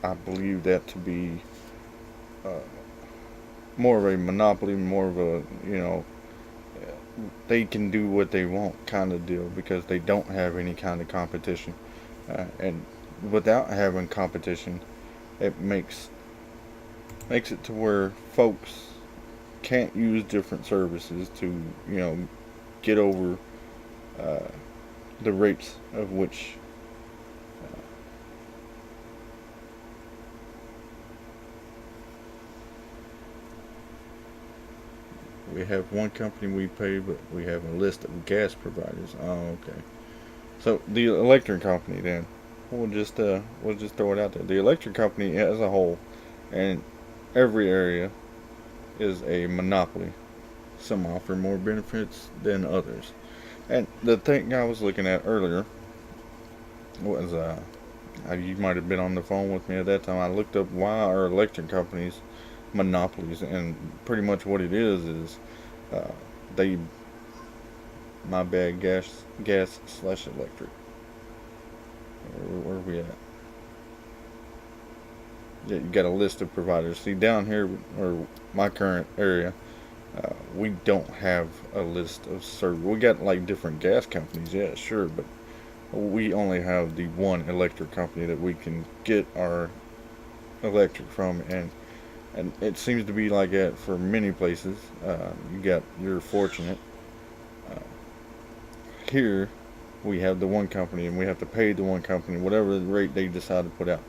I believe that to be more of a monopoly, more of a, they can do what they want kind of deal, because they don't have any kind of competition. And without having competition, it makes it to where folks can't use different services to, get over the rates of which we have one company we pay, but we have a list of gas providers. Oh, okay. So the electric company, then we'll just throw it out there. The electric company as a whole and every area is a monopoly. Some offer more benefits than others. And the thing I was looking at earlier was, you might have been on the phone with me at that time. I looked up why are electric companies monopolies, and pretty much what it is uh, they, my bad, gas slash electric. Where are we at? Yeah, you got a list of providers. See, down here, or my current area, we don't have a list of service. We got like different gas companies, yeah, sure, but we only have the one electric company that we can get our electric from, and it seems to be like that for many places. You're fortunate. Uh, Here, we have the one company, and we have to pay the one company whatever the rate they decide to put out.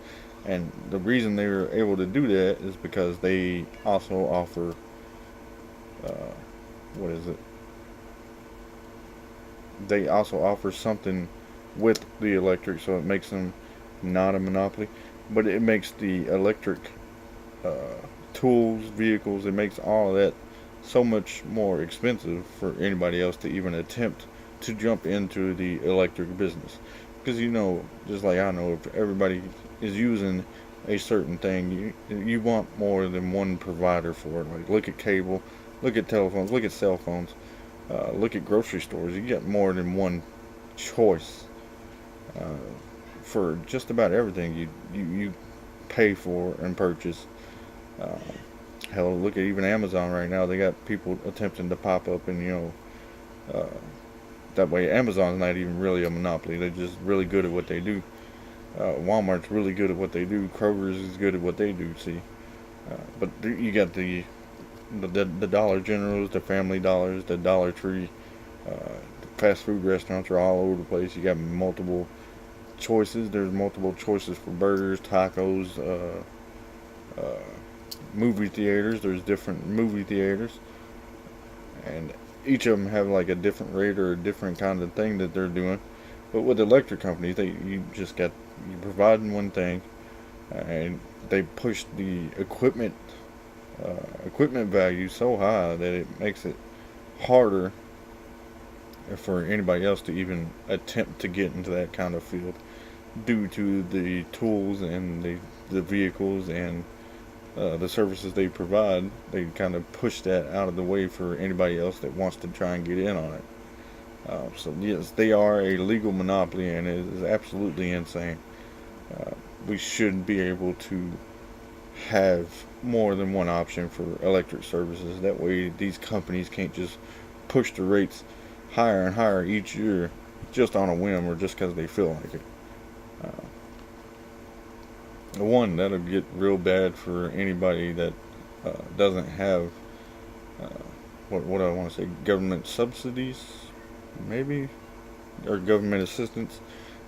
And the reason they were able to do that is because they also offer, uh, what is it? They also offer something with the electric, so it makes them not a monopoly, but it makes the electric tools, vehicles, it makes all of that so much more expensive for anybody else to even attempt to jump into the electric business. Because just like I know, if everybody is using a certain thing, you want more than one provider for it. Like, look at cable, look at telephones, look at cell phones, look at grocery stores. You get more than one choice uh, for just about everything you pay for and purchase. Uh, Hell, look at even Amazon right now. They got people attempting to pop up, and uh, that way Amazon's not even really a monopoly. They're just really good at what they do. Walmart's really good at what they do. Kroger's is good at what they do. See, but you got the Dollar Generals, the Family Dollars, the Dollar Tree. Fast food restaurants are all over the place. You got multiple choices. There's multiple choices for burgers, tacos, movie theaters. There's different movie theaters, and each of them have like a different rate or a different kind of thing that they're doing. But with electric companies, you providing one thing, and they push the equipment value so high that it makes it harder for anybody else to even attempt to get into that kind of field due to the tools and the vehicles and the services they provide. They kind of push that out of the way for anybody else that wants to try and get in on it. So yes, they are a legal monopoly, and it is absolutely insane. We should be able to have more than one option for electric services. That way, these companies can't just push the rates higher and higher each year just on a whim or just because they feel like it. One, that'll get real bad for anybody that doesn't have uh, what I want to say, government subsidies, maybe, or government assistance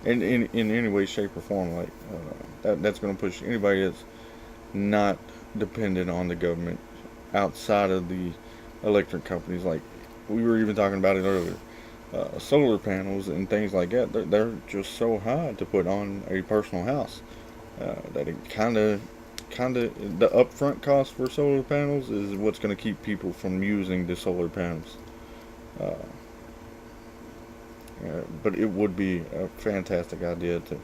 in any way, shape, or form. Like that's going to push anybody that's not dependent on the government outside of the electric companies. Like we were even talking about it earlier. Solar panels and things like that, they're just so high to put on a personal house that it kind of the upfront cost for solar panels is what's going to keep people from using the solar panels. Uh, but it would be a fantastic idea to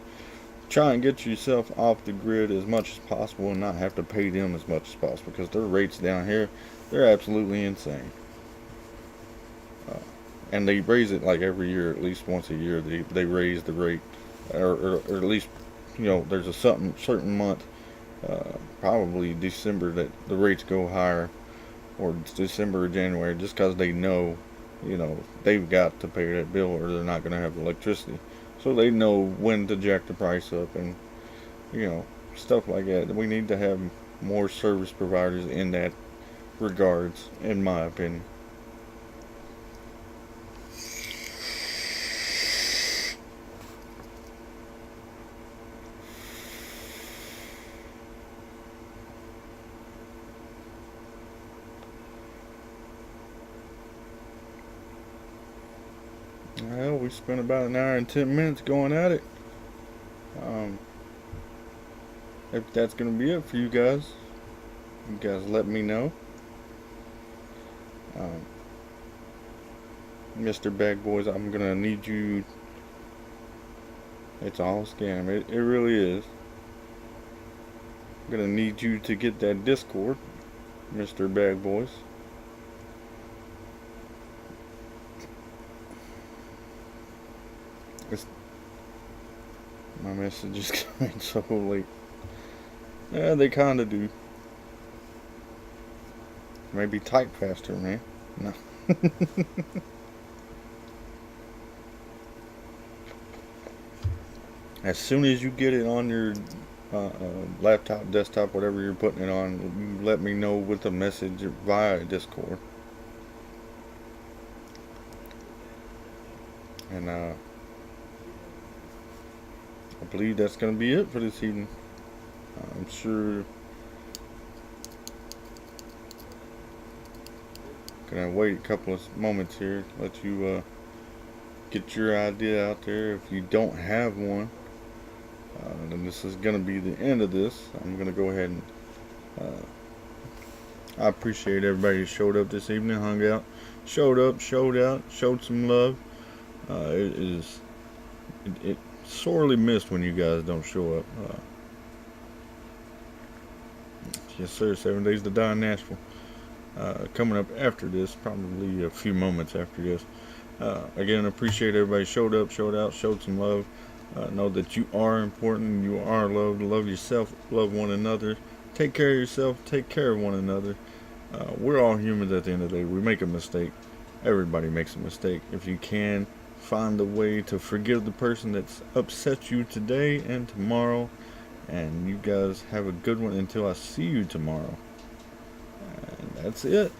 try and get yourself off the grid as much as possible and not have to pay them as much as possible, because their rates down here, they're absolutely insane. And they raise it like every year, at least once a year. They raise the rate, or at least there's a certain month, probably December, that the rates go higher, or December or January, just because they know, they've got to pay that bill or they're not going to have electricity. So they know when to jack the price up, and stuff like that. We need to have more service providers in that regards, in my opinion. Well, we spent about an hour and 10 minutes going at it. If that's going to be it for you guys, You guys let me know. Mr. Bag Boys, I'm gonna need you. It's all a scam. It really is. I'm gonna need you to get that Discord, Mr. Bag Boys. My message is coming so late. Yeah, they kinda do. Maybe type faster, man. No. As soon as you get it on your laptop, desktop, whatever you're putting it on, you let me know with a message via Discord. And I believe that's going to be it for this evening. I'm sure gonna wait a couple of moments here, let you get your idea out there. If you don't have one, then this is gonna be the end of this. I'm gonna go ahead and I appreciate everybody who showed up this evening, hung out, showed up, showed out, showed some love. It sorely missed when you guys don't show up. Yes, sir. 7 Days to Die in Nashville. Coming up after this, probably a few moments after this. Again, appreciate everybody showed up, showed out, showed some love. Know that you are important, you are loved. Love yourself, love one another. Take care of yourself, take care of one another. We're all humans at the end of the day. We make a mistake. Everybody makes a mistake. If you can, find a way to forgive the person that's upset you today and tomorrow. And you guys have a good one until I see you tomorrow. And that's it.